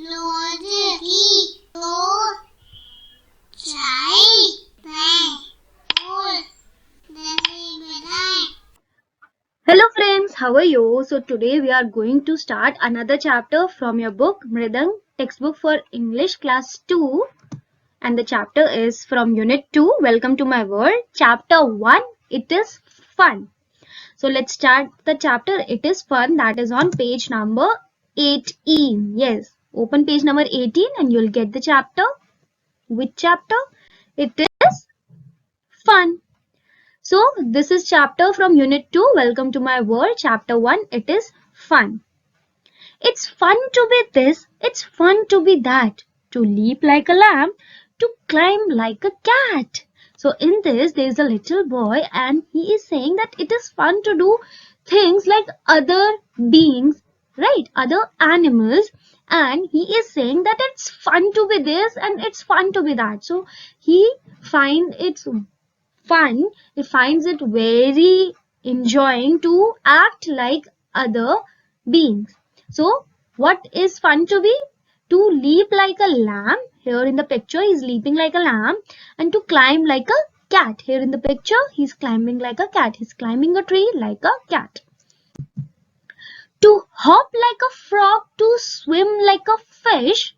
Hello friends, how are you? So today we are going to start another chapter from your book Mridang textbook for English class 2, and the chapter is from unit 2. Welcome to my world. Chapter 1, it is fun. So let's start the chapter. It is fun, that is on page number 18. Yes, open page number 18 and you'll get the chapter. Which chapter? It is fun. So this is chapter from unit 2. Welcome to my world. Chapter 1. It is fun. It's fun to be this. It's fun to be that. To leap like a lamb. To climb like a cat. So in this there is a little boy and he is saying that it is fun to do things like other beings, right? Other animals. And he is saying that it's fun to be this and it's fun to be that. So he finds it's fun, he finds it very enjoying to act like other beings. So what is fun to be? To leap like a lamb. Here in the picture he is leaping like a lamb. And to climb like a cat. Here in the picture he is climbing like a cat. He is climbing a tree like a cat. To hop like a frog. To swim like a fish.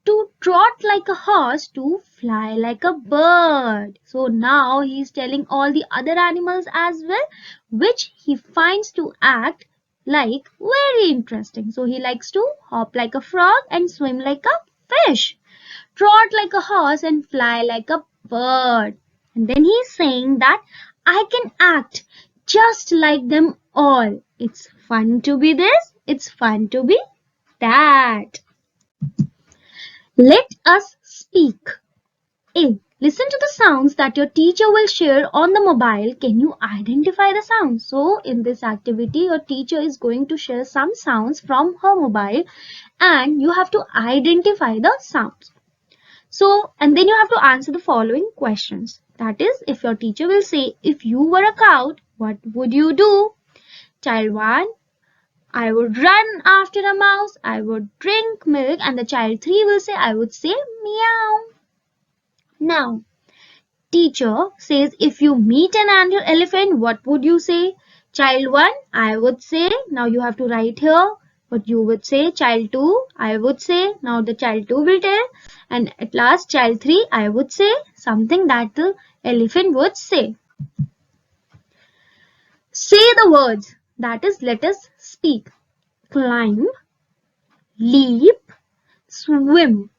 To trot like a horse, to fly like a bird. So now he is telling all the other animals as well, which he finds to act like very interesting. So he likes to hop like a frog and swim like a fish, trot like a horse and fly like a bird. And then he is saying that I can act just like them all. It's fun to be this, it's fun to be that. Let us speak. A. Listen to the sounds that your teacher will share on the mobile. Can you identify the sounds? So in this activity, your teacher is going to share some sounds from her mobile and you have to identify the sounds. So, and then you have to answer the following questions. That is, if your teacher will say, if you were a cow, what would you do? Child 1. I would run after a mouse, I would drink milk, and the child 3 will say, I would say meow. Now, teacher says, if you meet an elephant, what would you say? Child 1, I would say, now you have to write here what you would say. Child 2, I would say, now the child 2 will tell. And at last, child 3, I would say something that the elephant would say. Say the words, that is, let us speak. Climb, leap, swim,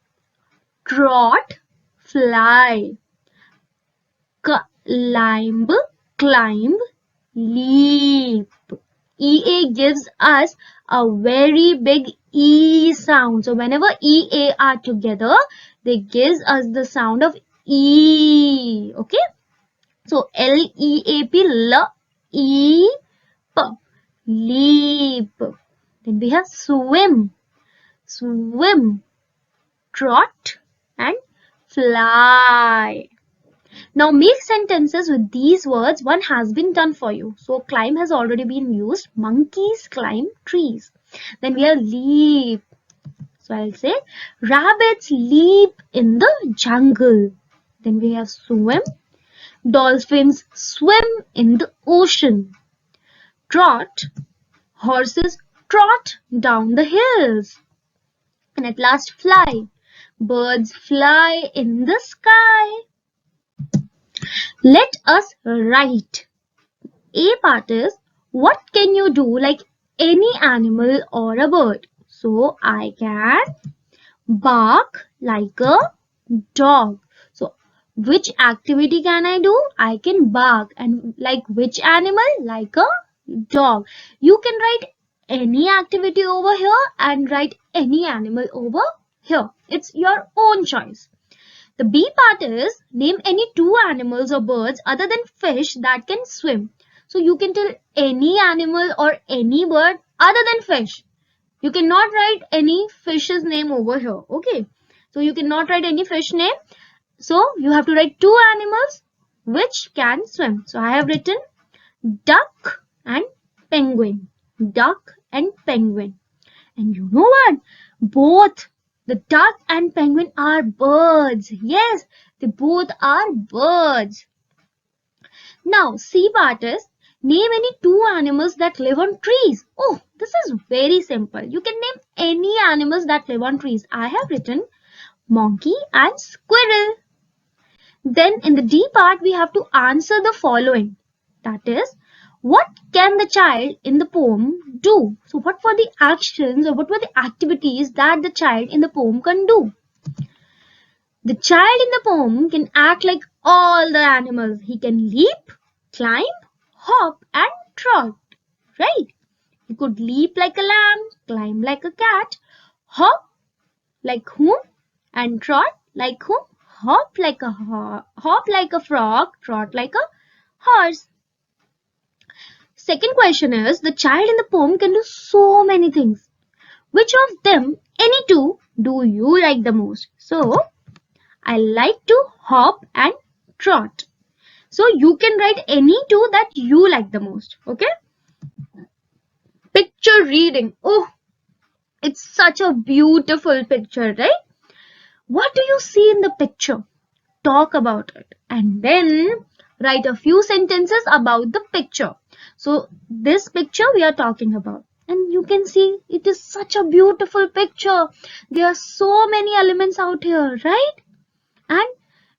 trot, fly. Climb, climb, leap. EA gives us a very big E sound. So whenever EA are together, they gives us the sound of E. Okay. So LEAP, L-E-P, leap. Then we have swim, swim, trot and fly. Now make sentences with these words. One has been done for you. So climb has already been used. Monkeys climb trees. Then we have leap. So I'll say rabbits leap in the jungle. Then we have swim. Dolphins swim in the ocean. Trot. Horses trot down the hills. And at last fly. Birds fly in the sky. Let us write. A part is, what can you do like any animal or a bird? So I can bark like a dog. So which activity can I do? I can bark. And like which animal? Like a dog. You can write any activity over here and write any animal over here. It's your own choice. The B part is, name any two animals or birds other than fish that can swim. So you can tell any animal or any bird other than fish. You cannot write any fish's name over here. Okay. So you cannot write any fish name. So you have to write two animals which can swim. So I have written duck and penguin. Duck and penguin. And you know what? Both The duck and penguin are birds. Yes, they both are birds. Now, see part is, name any two animals that live on trees. Oh, this is very simple. You can name any animals that live on trees. I have written monkey and squirrel. Then in the D part, we have to answer the following. That is, what can the child in the poem do? So what were the actions or what were the activities that the child in the poem can do? The child in the poem can act like all the animals. He can leap, climb, hop and trot, right? He could leap like a lamb, climb like a cat, hop like whom, and trot like whom? Hop like a frog, trot like a horse. Second question is, the child in the poem can do so many things. Which of them, any two, do you like the most? So, I like to hop and trot. So, you can write any two that you like the most. Okay? Picture reading. Oh, it's such a beautiful picture, right? What do you see in the picture? Talk about it. And then write a few sentences about the picture. So, this picture we are talking about. And you can see it is such a beautiful picture. There are so many elements out here, right? And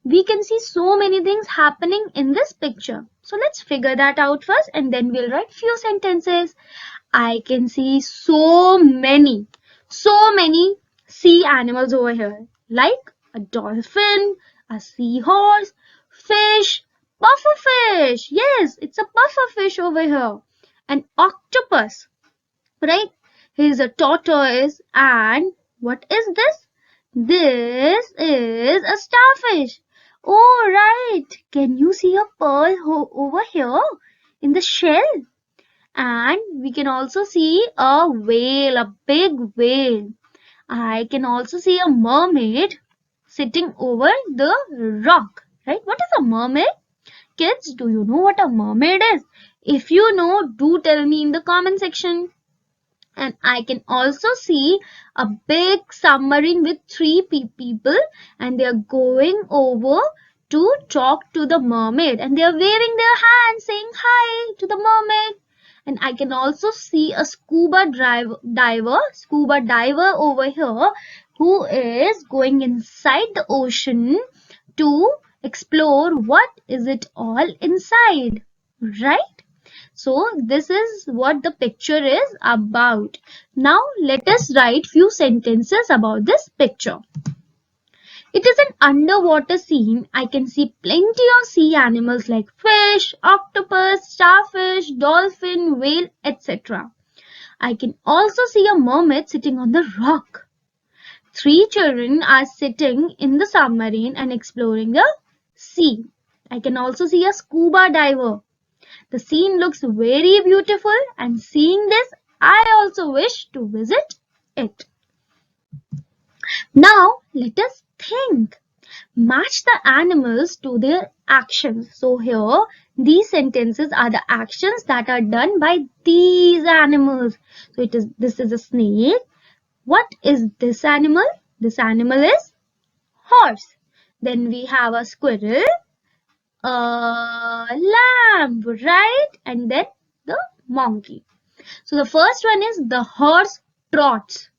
we can see so many things happening in this picture. So let's figure that out first and then we'll write few sentences. I can see so many sea animals over here. Like a dolphin, a seahorse, fish, pufferfish. Yes, it's a pufferfish over here. An octopus, right? Here's a tortoise and what is this? This is a starfish. Oh, right. Can you see a pearl over here in the shell? And we can also see a whale, a big whale. I can also see a mermaid sitting over the rock, right? What is a mermaid? Kids, do you know what a mermaid is? If you know, do tell me in the comment section. And I can also see a big submarine with three people and they are going over to talk to the mermaid and they are waving their hands saying hi to the mermaid. And I can also see a scuba diver over here who is going inside the ocean to explore what is it all inside, right? So this is what the picture is about. Now let us write few sentences about this picture. It is an underwater scene. I can see plenty of sea animals like fish, octopus, starfish, dolphin, whale, etc. I can also see a mermaid sitting on the rock. Three children are sitting in the submarine and exploring the sea. I can also see a scuba diver. The scene looks very beautiful and seeing this, I also wish to visit it. Now, let us think. Match the animals to their actions. So here, these sentences are the actions that are done by these animals. So this is a snake. What is this animal? This animal is horse. Then we have a squirrel, a lamb, right? And then the monkey. So the first one is the horse trots.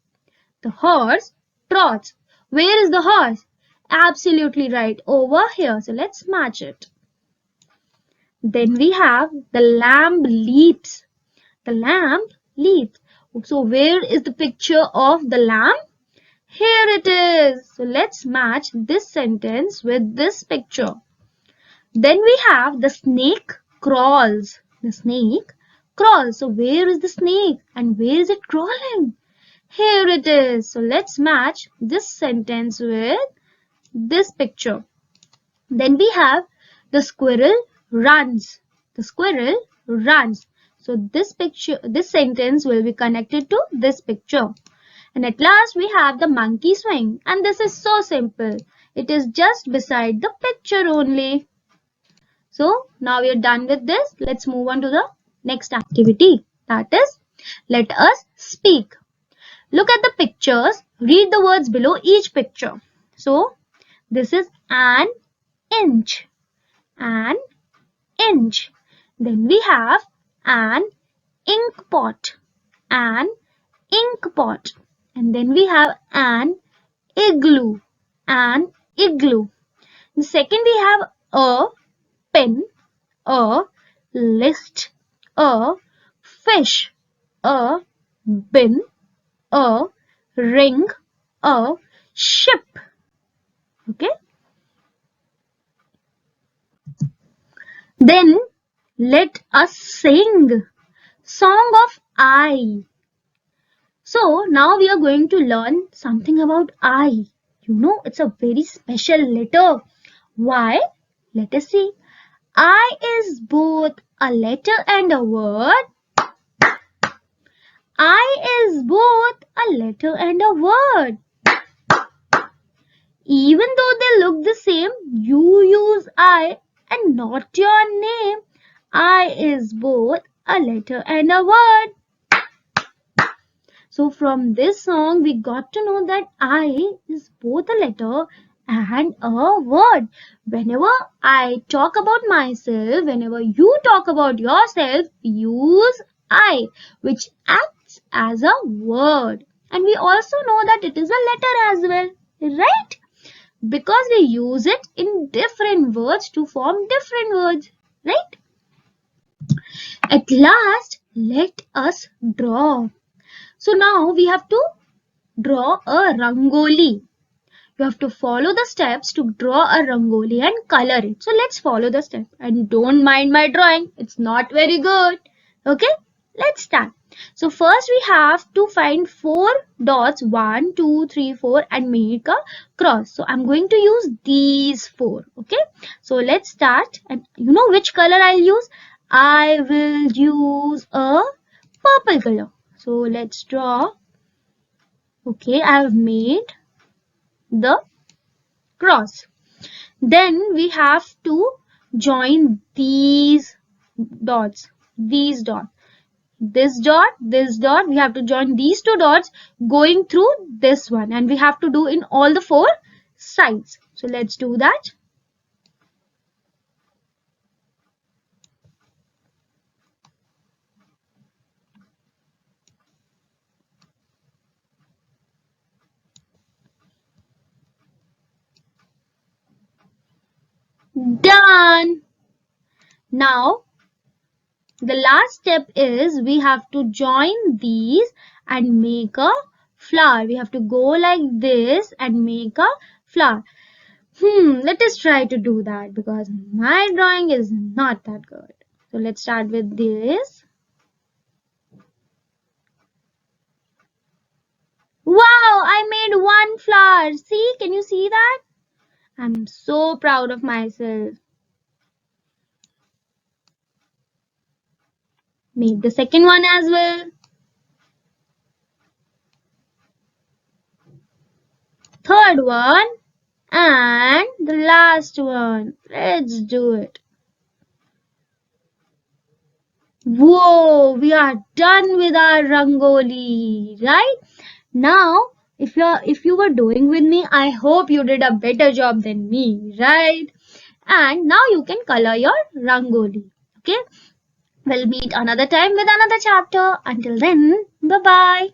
The horse trots. Where is the horse? Absolutely right, over here. So let's match it. Then we have the lamb leaps. The lamb leaps. So where is the picture of the lamb? Here it is. So let's match this sentence with this picture. Then we have the snake crawls. The snake crawls. So where is the snake and where is it crawling? Here it is. So let's match this sentence with this picture. Then we have the squirrel runs. The squirrel runs. So this sentence will be connected to this picture. And at last we have the monkey swing. And this is so simple. It is just beside the picture only. So now we are done with this. Let's move on to the next activity. That is, let us speak. Look at the pictures. Read the words below each picture. So this is an inch. An inch. Then we have an ink pot. An ink pot. And then we have an igloo. An igloo. The second we have a pen, a list, a fish, a bin, a ring, a ship. Okay. Then let us sing Song of I. So now we are going to learn something about I. You know, it's a very special letter. Why? Let us see. I is both a letter and a word. I is both a letter and a word. Even though they look the same, you use I and not your name. I is both a letter and a word. So from this song, we got to know that I is both a letter and a word. Whenever I talk about myself, whenever you talk about yourself, use I, which acts as a word. And we also know that it is a letter as well, right? Because we use it in different words to form different words, right? At last, let us draw. So now we have to draw a rangoli. You have to follow the steps to draw a rangoli and color it. So let's follow the steps. And don't mind my drawing. It's not very good. Okay, let's start. So first we have to find 4 dots, 1, 2, 3, 4 and make a cross. So I'm going to use these 4. Okay, so let's start. And you know which color I'll use? I will use a purple color. So let's draw. Okay, I have made the cross. Then we have to join these dots. These dots. This dot. We have to join these 2 dots going through this one. And we have to do in all the 4 sides. So let's do that. Done. Now the last step is we have to join these and make a flower. We have to go like this and make a flower. Let us try to do that because my drawing is not that good. So let's start with this. Wow, I made one flower. See, can you see that? I'm so proud of myself. Make the second one as well. Third one. And the last one. Let's do it. Whoa, we are done with our rangoli, right? Now, if you were doing with me, I hope you did a better job than me, right? And now you can color your rangoli. Okay? We'll meet another time with another chapter. Until then, bye-bye.